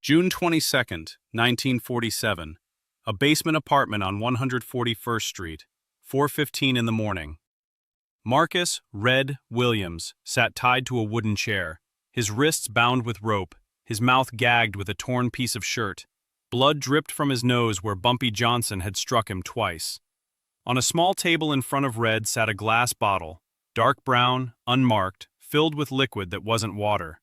June 22nd, 1947. A basement apartment on 141st Street, 4:15 in the morning. Marcus "Red" Williams sat tied to a wooden chair, his wrists bound with rope, his mouth gagged with a torn piece of shirt. Blood dripped from his nose where Bumpy Johnson had struck him twice. On a small table in front of Red sat a glass bottle, dark brown, unmarked, filled with liquid that wasn't water.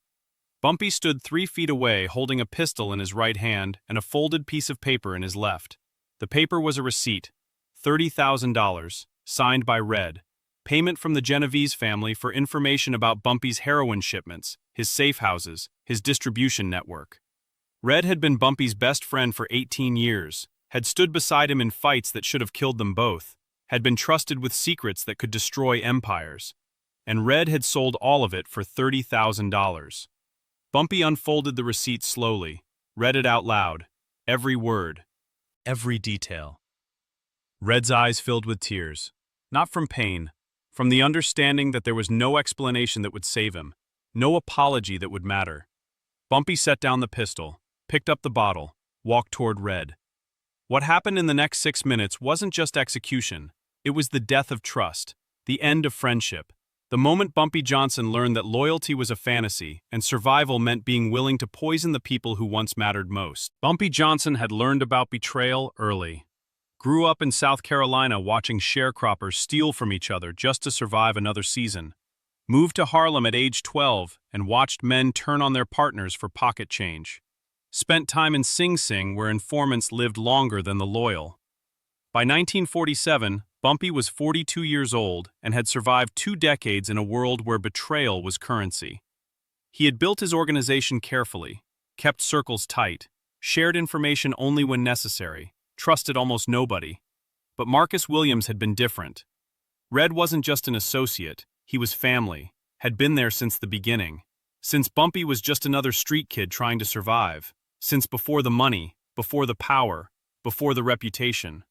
Bumpy stood 3 feet away holding a pistol in his right hand and a folded piece of paper in his left. The paper was a receipt, $30,000, signed by Red. Payment from the Genovese family for information about Bumpy's heroin shipments, his safe houses, his distribution network. Red had been Bumpy's best friend for 18 years, had stood beside him in fights that should have killed them both, had been trusted with secrets that could destroy empires. And Red had sold all of it for $30,000. Bumpy unfolded the receipt slowly, read it out loud, every word, every detail. Red's eyes filled with tears, not from pain, from the understanding that there was no explanation that would save him, no apology that would matter. Bumpy set down the pistol, picked up the bottle, walked toward Red. What happened in the next 6 minutes wasn't just execution, it was the death of trust, the end of friendship. The moment Bumpy Johnson learned that loyalty was a fantasy and survival meant being willing to poison the people who once mattered most. Bumpy Johnson had learned about betrayal early. Grew up in South Carolina watching sharecroppers steal from each other just to survive another season. Moved to Harlem at age 12 and watched men turn on their partners for pocket change. Spent time in Sing Sing where informants lived longer than the loyal. By 1947, Bumpy was 42 years old and had survived 2 decades in a world where betrayal was currency. He had built his organization carefully, kept circles tight, shared information only when necessary, trusted almost nobody. But Marcus Williams had been different. Red wasn't just an associate, he was family, had been there since the beginning. Since Bumpy was just another street kid trying to survive. Since before the money, before the power, before the reputation.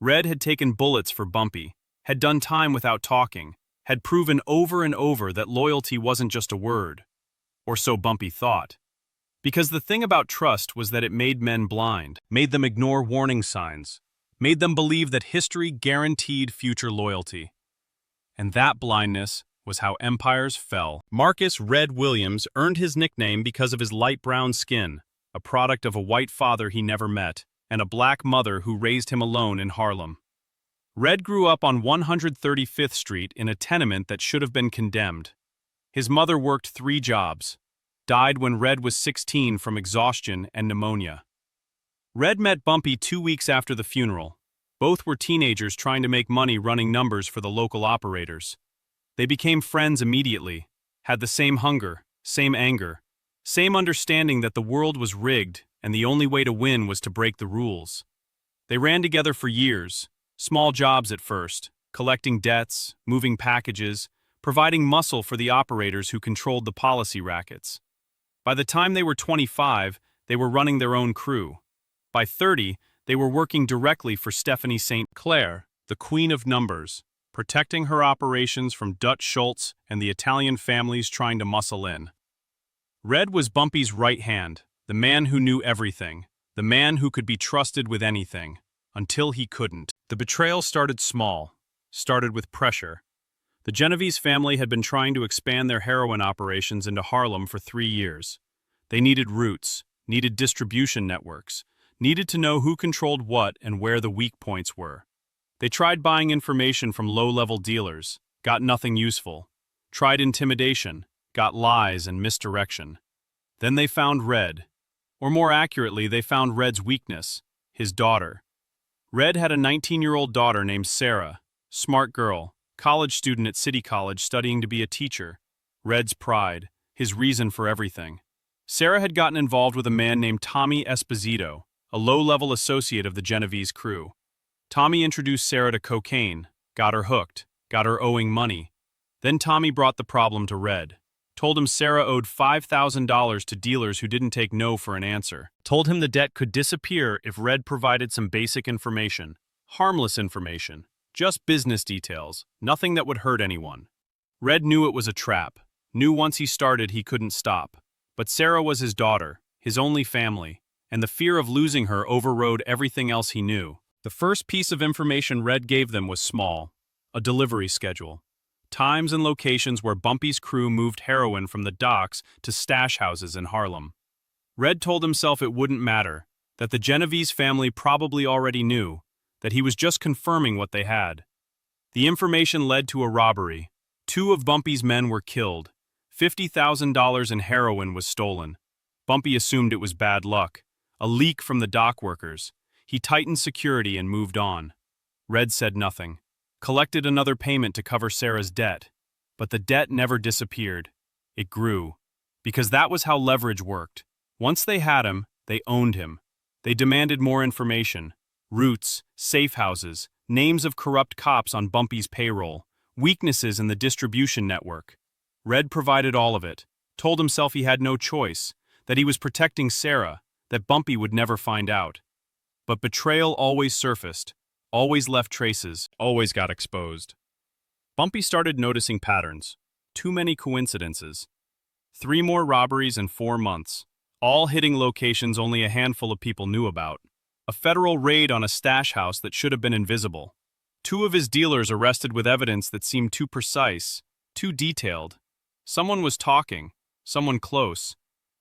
Red had taken bullets for Bumpy, had done time without talking, had proven over and over that loyalty wasn't just a word. Or so Bumpy thought. Because the thing about trust was that it made men blind, made them ignore warning signs, made them believe that history guaranteed future loyalty. And that blindness was how empires fell. Marcus "Red" Williams earned his nickname because of his light brown skin, a product of a white father he never met, and a black mother who raised him alone in Harlem. Red grew up on 135th Street in a tenement that should have been condemned. His mother worked 3 jobs, died when Red was 16 from exhaustion and pneumonia. Red met Bumpy 2 weeks after the funeral. Both were teenagers trying to make money running numbers for the local operators. They became friends immediately, had the same hunger, same anger, same understanding that the world was rigged and the only way to win was to break the rules. They ran together for years, small jobs at first, collecting debts, moving packages, providing muscle for the operators who controlled the policy rackets. By the time they were 25, they were running their own crew. By 30, they were working directly for Stephanie St. Clair, the queen of numbers, protecting her operations from Dutch Schultz and the Italian families trying to muscle in. Red was Bumpy's right hand, the man who knew everything, the man who could be trusted with anything, until he couldn't. The betrayal started small, started with pressure. The Genovese family had been trying to expand their heroin operations into Harlem for 3 years. They needed routes, needed distribution networks, needed to know who controlled what and where the weak points were. They tried buying information from low-level dealers, got nothing useful. Tried intimidation, got lies and misdirection. Then they found Red. Or more accurately, they found Red's weakness, his daughter. Red had a 19-year-old daughter named Sarah, smart girl, college student at City College studying to be a teacher. Red's pride, his reason for everything. Sarah had gotten involved with a man named Tommy Esposito, a low-level associate of the Genovese crew. Tommy introduced Sarah to cocaine, got her hooked, got her owing money. Then Tommy brought the problem to Red. Told him Sarah owed $5,000 to dealers who didn't take no for an answer. Told him the debt could disappear if Red provided some basic information. Harmless information. Just business details. Nothing that would hurt anyone. Red knew it was a trap. Knew once he started he couldn't stop. But Sarah was his daughter, his only family, and the fear of losing her overrode everything else he knew. The first piece of information Red gave them was small: a delivery schedule. Times and locations where Bumpy's crew moved heroin from the docks to stash houses in Harlem. Red told himself it wouldn't matter, that the Genovese family probably already knew, that he was just confirming what they had. The information led to a robbery. 2 of Bumpy's men were killed. $50,000 in heroin was stolen. Bumpy assumed it was bad luck, a leak from the dock workers. He tightened security and moved on. Red said nothing. Collected another payment to cover Sarah's debt. But the debt never disappeared. It grew. Because that was how leverage worked. Once they had him, they owned him. They demanded more information. Routes, safe houses, names of corrupt cops on Bumpy's payroll, weaknesses in the distribution network. Red provided all of it, told himself he had no choice, that he was protecting Sarah, that Bumpy would never find out. But betrayal always surfaced, always left traces, always got exposed. Bumpy started noticing patterns. Too many coincidences. 3 more robberies in 4 months, all hitting locations only a handful of people knew about. A federal raid on a stash house that should have been invisible. 2 of his dealers arrested with evidence that seemed too precise, too detailed. Someone was talking, someone close.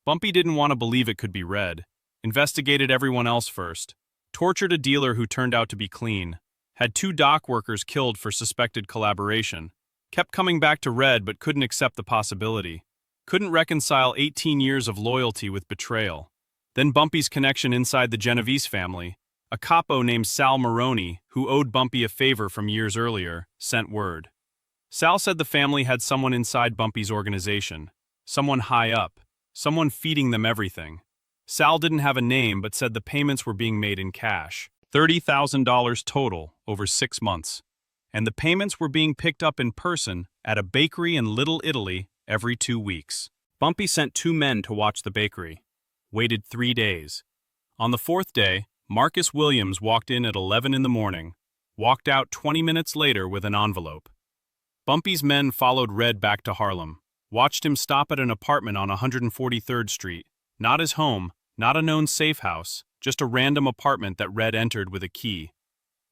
Bumpy didn't want to believe it could be Red. Investigated everyone else first. Tortured a dealer who turned out to be clean. Had 2 dock workers killed for suspected collaboration. Kept coming back to Red but couldn't accept the possibility. Couldn't reconcile 18 years of loyalty with betrayal. Then Bumpy's connection inside the Genovese family. A capo named Sal Maroney, who owed Bumpy a favor from years earlier, sent word. Sal said the family had someone inside Bumpy's organization. Someone high up. Someone feeding them everything. Sal didn't have a name but said the payments were being made in cash. $30,000 total over 6 months. And the payments were being picked up in person at a bakery in Little Italy every 2 weeks. Bumpy sent 2 men to watch the bakery. Waited 3 days. On the 4th day, Marcus Williams walked in at 11 in the morning, walked out 20 minutes later with an envelope. Bumpy's men followed Red back to Harlem, watched him stop at an apartment on 143rd Street, not his home, not a known safe house, just a random apartment that Red entered with a key.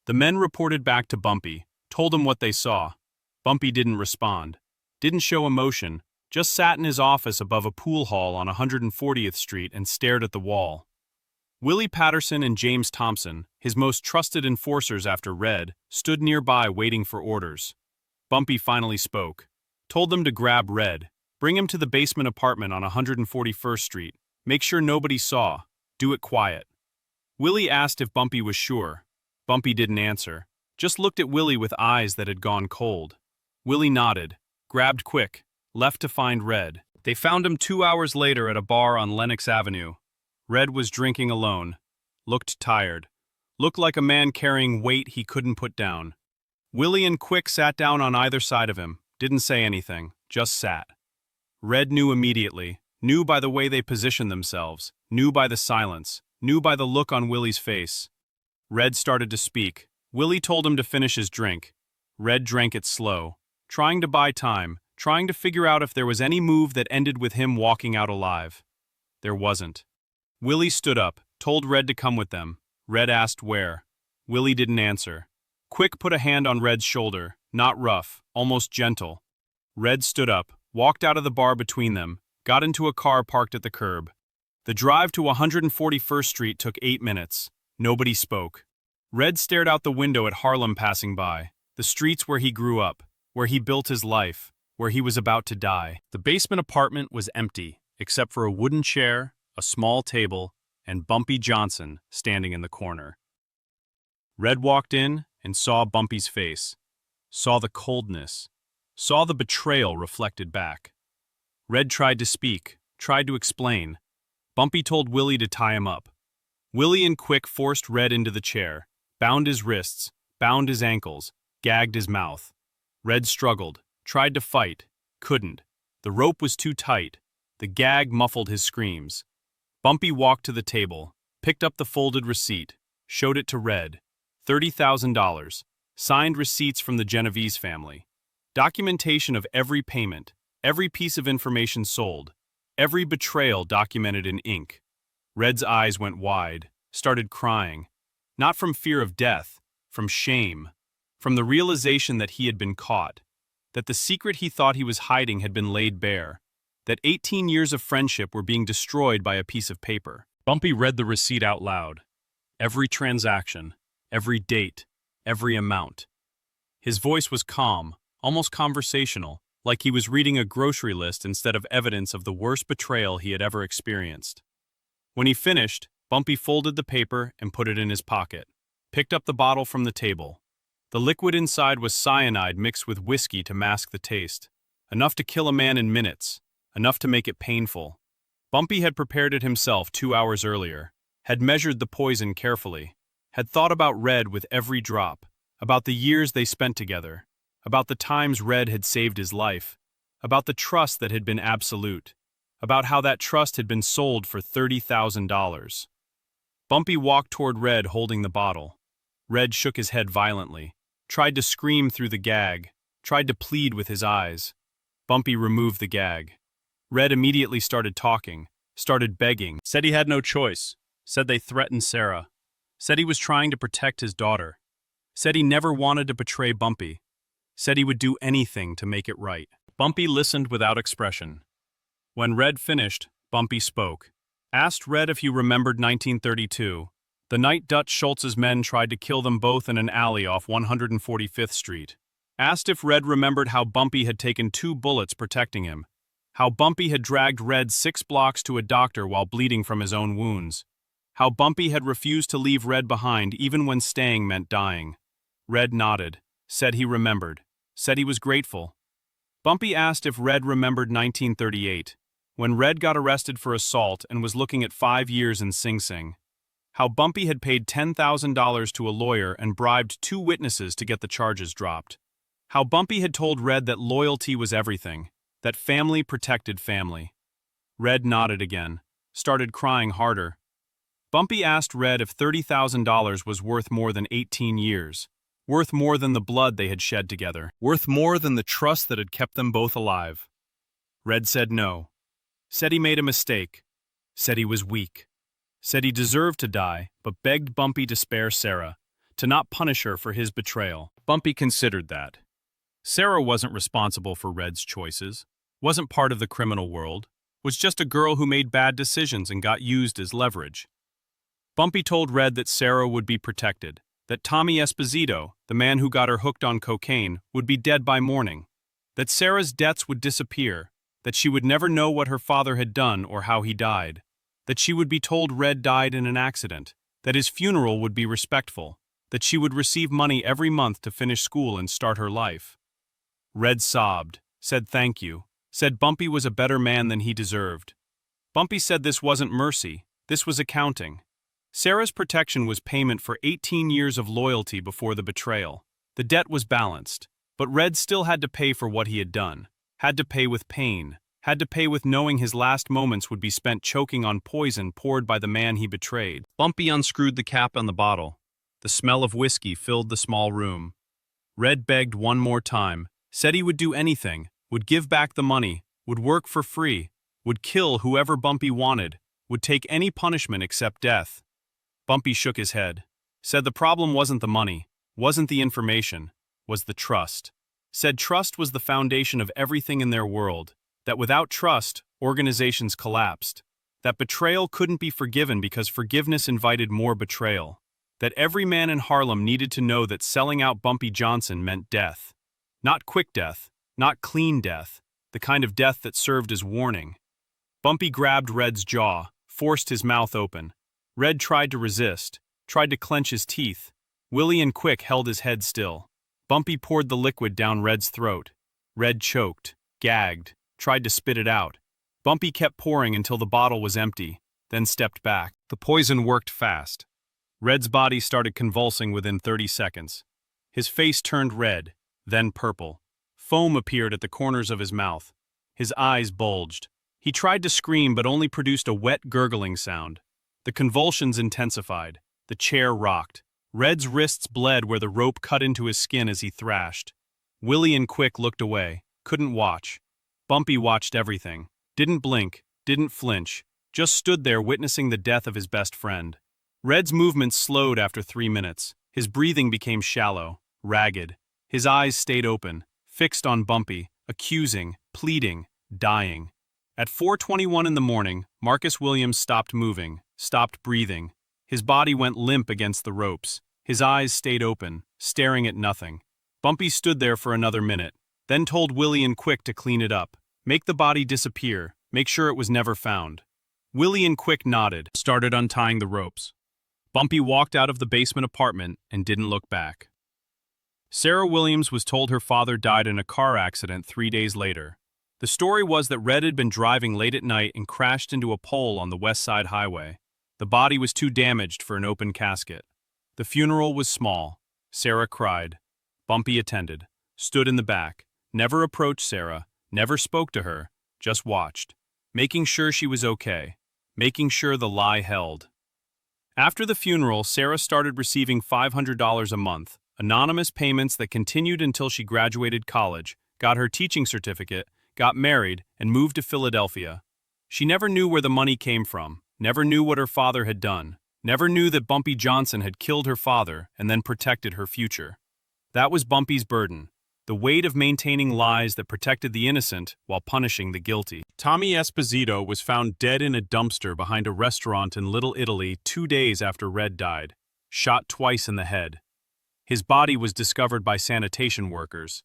The men reported back to Bumpy, told him what they saw. Bumpy didn't respond, didn't show emotion, just sat in his office above a pool hall on 140th Street and stared at the wall. Willie Patterson and James Thompson, his most trusted enforcers after Red, stood nearby waiting for orders. Bumpy finally spoke. Told them to grab Red, bring him to the basement apartment on 141st Street, make sure nobody saw, do it quiet. Willie asked if Bumpy was sure. Bumpy didn't answer, just looked at Willie with eyes that had gone cold. Willie nodded, grabbed quick, left to find Red. They found him 2 hours later at a bar on Lenox Avenue. Red was drinking alone. Looked tired. Looked like a man carrying weight he couldn't put down. Willie and Quick sat down on either side of him, didn't say anything, just sat. Red knew immediately, knew by the way they positioned themselves, knew by the silence, knew by the look on Willie's face. Red started to speak. Willie told him to finish his drink. Red drank it slow, trying to buy time, trying to figure out if there was any move that ended with him walking out alive. There wasn't. Willie stood up, told Red to come with them. Red asked where. Willie didn't answer. Quick put a hand on Red's shoulder, not rough, almost gentle. Red stood up, walked out of the bar between them, got into a car parked at the curb. The drive to 141st Street took 8 minutes. Nobody spoke. Red stared out the window at Harlem passing by, the streets where he grew up, where he built his life, where he was about to die. The basement apartment was empty, except for a wooden chair, a small table, and Bumpy Johnson standing in the corner. Red walked in and saw Bumpy's face, saw the coldness, saw the betrayal reflected back. Red tried to speak, tried to explain. Bumpy told Willie to tie him up. Willie and Quick forced Red into the chair, bound his wrists, bound his ankles, gagged his mouth. Red struggled, tried to fight, couldn't. The rope was too tight. The gag muffled his screams. Bumpy walked to the table, picked up the folded receipt, showed it to Red. $30,000, signed receipts from the Genovese family. Documentation of every payment, every piece of information sold, every betrayal documented in ink. Red's eyes went wide, started crying. Not from fear of death, from shame. From the realization that he had been caught. That the secret he thought he was hiding had been laid bare. That 18 years of friendship were being destroyed by a piece of paper. Bumpy read the receipt out loud. Every transaction, every date, every amount. His voice was calm, almost conversational, like he was reading a grocery list instead of evidence of the worst betrayal he had ever experienced. When he finished, Bumpy folded the paper and put it in his pocket, picked up the bottle from the table. The liquid inside was cyanide mixed with whiskey to mask the taste. Enough to kill a man in minutes, enough to make it painful. Bumpy had prepared it himself 2 hours earlier, had measured the poison carefully, had thought about Red with every drop, about the years they spent together, about the times Red had saved his life, about the trust that had been absolute, about how that trust had been sold for $30,000. Bumpy walked toward Red holding the bottle. Red shook his head violently, tried to scream through the gag, tried to plead with his eyes. Bumpy removed the gag. Red immediately started talking, started begging, said he had no choice, said they threatened Sarah, said he was trying to protect his daughter, said he never wanted to betray Bumpy, said he would do anything to make it right. Bumpy listened without expression. When Red finished, Bumpy spoke. Asked Red if he remembered 1932, the night Dutch Schultz's men tried to kill them both in an alley off 145th Street. Asked if Red remembered how Bumpy had taken 2 bullets protecting him, how Bumpy had dragged Red 6 blocks to a doctor while bleeding from his own wounds, how Bumpy had refused to leave Red behind even when staying meant dying. Red nodded, said he remembered, said he was grateful. Bumpy asked if Red remembered 1938, when Red got arrested for assault and was looking at 5 years in Sing Sing. How Bumpy had paid $10,000 to a lawyer and bribed 2 witnesses to get the charges dropped. How Bumpy had told Red that loyalty was everything, that family protected family. Red nodded again, started crying harder. Bumpy asked Red if $30,000 was worth more than 18 years, worth more than the blood they had shed together, worth more than the trust that had kept them both alive. Red said no, said he made a mistake, said he was weak, said he deserved to die, but begged Bumpy to spare Sarah, to not punish her for his betrayal. Bumpy considered that. Sarah wasn't responsible for Red's choices, wasn't part of the criminal world, was just a girl who made bad decisions and got used as leverage. Bumpy told Red that Sarah would be protected, that Tommy Esposito, the man who got her hooked on cocaine, would be dead by morning, that Sarah's debts would disappear, that she would never know what her father had done or how he died, that she would be told Red died in an accident, that his funeral would be respectful, that she would receive money every month to finish school and start her life. Red sobbed, said thank you, said Bumpy was a better man than he deserved. Bumpy said this wasn't mercy, this was accounting. Sarah's protection was payment for 18 years of loyalty before the betrayal. The debt was balanced, but Red still had to pay for what he had done, had to pay with pain, had to pay with knowing his last moments would be spent choking on poison poured by the man he betrayed. Bumpy unscrewed the cap on the bottle. The smell of whiskey filled the small room. Red begged one more time, said he would do anything, would give back the money, would work for free, would kill whoever Bumpy wanted, would take any punishment except death. Bumpy shook his head, said the problem wasn't the money, wasn't the information, was the trust. Said trust was the foundation of everything in their world, that without trust, organizations collapsed, that betrayal couldn't be forgiven because forgiveness invited more betrayal, that every man in Harlem needed to know that selling out Bumpy Johnson meant death. Not quick death, not clean death, the kind of death that served as warning. Bumpy grabbed Red's jaw, forced his mouth open. Red tried to resist, tried to clench his teeth. Willie and Quick held his head still. Bumpy poured the liquid down Red's throat. Red choked, gagged, tried to spit it out. Bumpy kept pouring until the bottle was empty, then stepped back. The poison worked fast. Red's body started convulsing within 30 seconds. His face turned red, then purple. Foam appeared at the corners of his mouth. His eyes bulged. He tried to scream but only produced a wet gurgling sound. The convulsions intensified. The chair rocked. Red's wrists bled where the rope cut into his skin as he thrashed. Willie and Quick looked away, couldn't watch. Bumpy watched everything. Didn't blink, didn't flinch. just stood there witnessing the death of his best friend. Red's movements slowed after 3 minutes. His breathing became shallow, ragged. His eyes stayed open, fixed on Bumpy, accusing, pleading, dying. At 4:21 in the morning, Marcus Williams stopped moving, stopped breathing. His body went limp against the ropes. His eyes stayed open, staring at nothing. Bumpy stood there for another minute, then told Willie and Quick to clean it up, make the body disappear, make sure it was never found. Willie and Quick nodded, started untying the ropes. Bumpy walked out of the basement apartment and didn't look back. Sarah Williams was told her father died in a car accident 3 days later. The story was that Red had been driving late at night and crashed into a pole on the West Side Highway. The body was too damaged for an open casket. The funeral was small. Sarah cried. Bumpy attended, stood in the back, never approached Sarah, never spoke to her, just watched, making sure she was okay, making sure the lie held. After the funeral, Sarah started receiving $500 a month, anonymous payments that continued until she graduated college, got her teaching certificate, got married, and moved to Philadelphia. She never knew where the money came from, never knew what her father had done, never knew that Bumpy Johnson had killed her father and then protected her future. That was Bumpy's burden, the weight of maintaining lies that protected the innocent while punishing the guilty. Tommy Esposito was found dead in a dumpster behind a restaurant in Little Italy 2 days after Red died, shot twice in the head. His body was discovered by sanitation workers.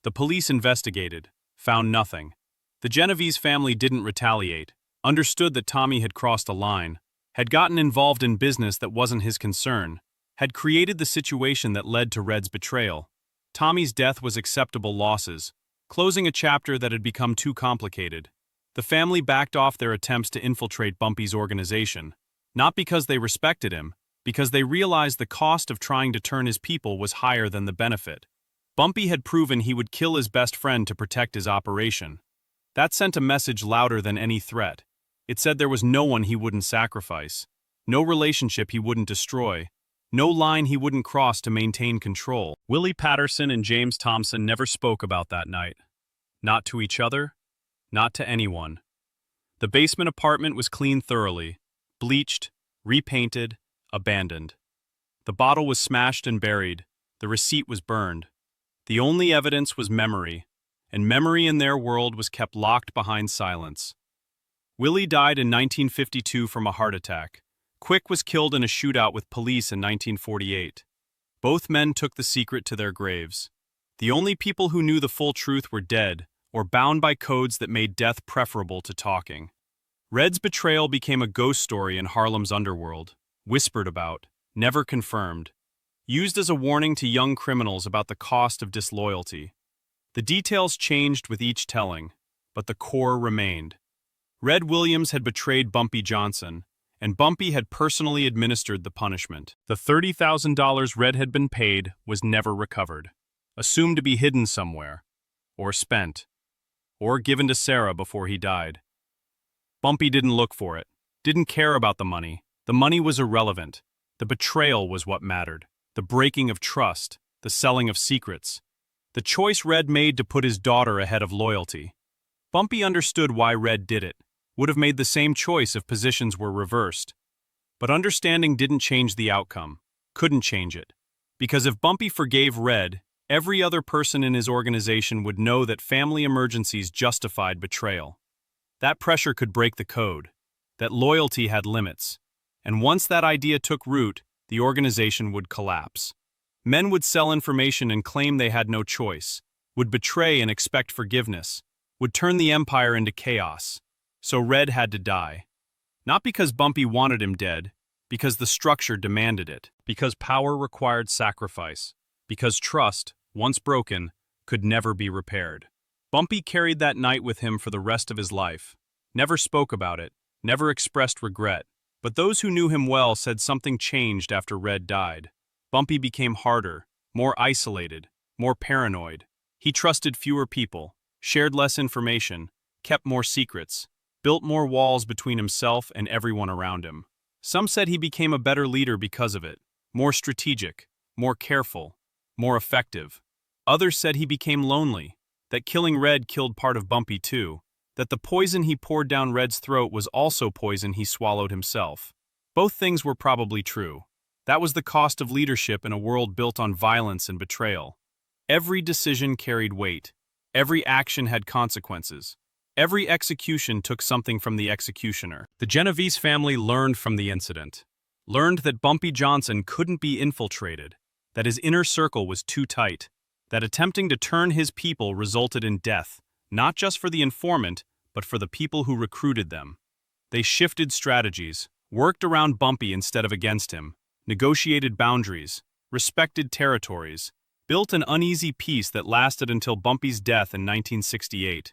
The police investigated, found nothing. The Genovese family didn't retaliate, understood that Tommy had crossed a line, had gotten involved in business that wasn't his concern, had created the situation that led to Red's betrayal. Tommy's death was acceptable losses, closing a chapter that had become too complicated. The family backed off their attempts to infiltrate Bumpy's organization, not because they respected him, because they realized the cost of trying to turn his people was higher than the benefit. Bumpy had proven he would kill his best friend to protect his operation. That sent a message louder than any threat. It said there was no one he wouldn't sacrifice, no relationship he wouldn't destroy, no line he wouldn't cross to maintain control. Willie Patterson and James Thompson never spoke about that night. Not to each other, not to anyone. The basement apartment was cleaned thoroughly, bleached, repainted, abandoned. The bottle was smashed and buried. The receipt was burned. The only evidence was memory, and memory in their world was kept locked behind silence. Willie died in 1952 from a heart attack. Quick was killed in a shootout with police in 1948. Both men took the secret to their graves. The only people who knew the full truth were dead, or bound by codes that made death preferable to talking. Red's betrayal became a ghost story in Harlem's underworld, whispered about, never confirmed, used as a warning to young criminals about the cost of disloyalty. The details changed with each telling, but the core remained. Red Williams had betrayed Bumpy Johnson, and Bumpy had personally administered the punishment. The $30,000 Red had been paid was never recovered, assumed to be hidden somewhere, or spent, or given to Sarah before he died. Bumpy didn't look for it, didn't care about the money. The money was irrelevant. The betrayal was what mattered, the breaking of trust, the selling of secrets, the choice Red made to put his daughter ahead of loyalty. Bumpy understood why Red did it, would have made the same choice if positions were reversed. But understanding didn't change the outcome, couldn't change it. Because if Bumpy forgave Red, every other person in his organization would know that family emergencies justified betrayal. That pressure could break the code, that loyalty had limits. And once that idea took root, the organization would collapse. Men would sell information and claim they had no choice, would betray and expect forgiveness, would turn the empire into chaos. So Red had to die. Not because Bumpy wanted him dead, because the structure demanded it, because power required sacrifice, because trust, once broken, could never be repaired. Bumpy carried that night with him for the rest of his life, never spoke about it, never expressed regret, but those who knew him well said something changed after Red died. Bumpy became harder, more isolated, more paranoid. He trusted fewer people, shared less information, kept more secrets, built more walls between himself and everyone around him. Some said he became a better leader because of it, more strategic, more careful, more effective. Others said he became lonely, that killing Red killed part of Bumpy too, that the poison he poured down Red's throat was also poison he swallowed himself. Both things were probably true. That was the cost of leadership in a world built on violence and betrayal. Every decision carried weight. Every action had consequences. Every execution took something from the executioner. The Genovese family learned from the incident. Learned that Bumpy Johnson couldn't be infiltrated, that his inner circle was too tight, that attempting to turn his people resulted in death, not just for the informant, but for the people who recruited them. They shifted strategies, worked around Bumpy instead of against him, negotiated boundaries, respected territories, built an uneasy peace that lasted until Bumpy's death in 1968.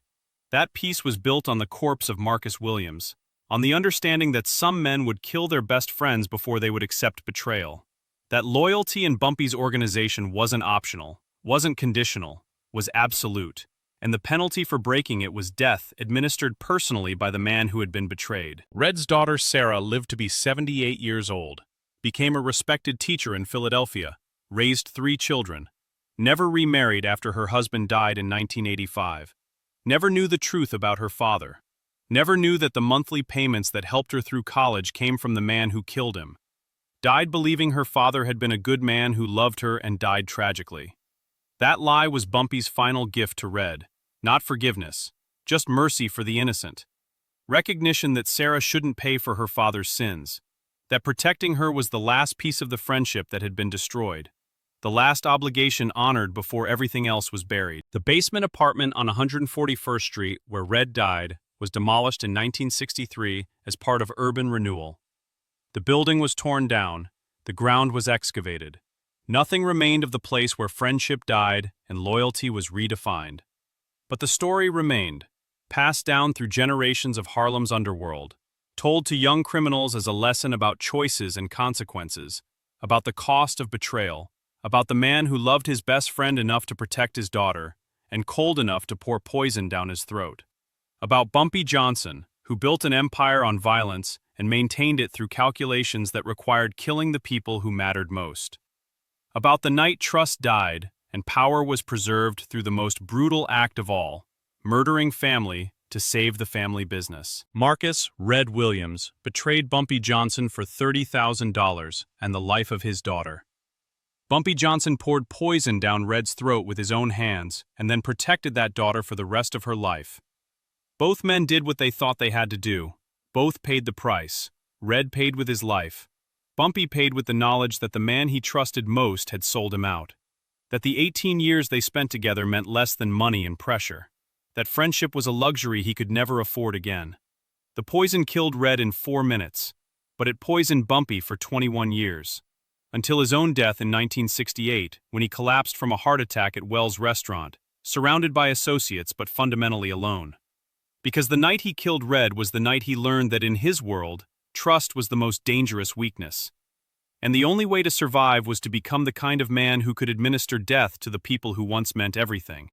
That peace was built on the corpse of Marcus Williams, on the understanding that some men would kill their best friends before they would accept betrayal. That loyalty in Bumpy's organization wasn't optional, wasn't conditional, was absolute, and the penalty for breaking it was death administered personally by the man who had been betrayed. Red's daughter Sarah lived to be 78 years old, became a respected teacher in Philadelphia, raised 3 children, never remarried after her husband died in 1985, never knew the truth about her father, never knew that the monthly payments that helped her through college came from the man who killed him, died believing her father had been a good man who loved her and died tragically. That lie was Bumpy's final gift to Red, not forgiveness, just mercy for the innocent. Recognition that Sarah shouldn't pay for her father's sins, that protecting her was the last piece of the friendship that had been destroyed, the last obligation honored before everything else was buried. The basement apartment on 141st Street where Red died was demolished in 1963 as part of urban renewal. The building was torn down, the ground was excavated. Nothing remained of the place where friendship died and loyalty was redefined. But the story remained, passed down through generations of Harlem's underworld, told to young criminals as a lesson about choices and consequences, about the cost of betrayal, about the man who loved his best friend enough to protect his daughter, and cold enough to pour poison down his throat. About Bumpy Johnson, who built an empire on violence and maintained it through calculations that required killing the people who mattered most. About the night trust died and power was preserved through the most brutal act of all, murdering family to save the family business. Marcus "Red" Williams betrayed Bumpy Johnson for $30,000 and the life of his daughter. Bumpy Johnson poured poison down Red's throat with his own hands and then protected that daughter for the rest of her life. Both men did what they thought they had to do. Both paid the price. Red paid with his life. Bumpy paid with the knowledge that the man he trusted most had sold him out. That the 18 years they spent together meant less than money and pressure. That friendship was a luxury he could never afford again. The poison killed Red in 4 minutes, but it poisoned Bumpy for 21 years. Until his own death in 1968, when he collapsed from a heart attack at Wells Restaurant, surrounded by associates but fundamentally alone. Because the night he killed Red was the night he learned that in his world, trust was the most dangerous weakness. And the only way to survive was to become the kind of man who could administer death to the people who once meant everything.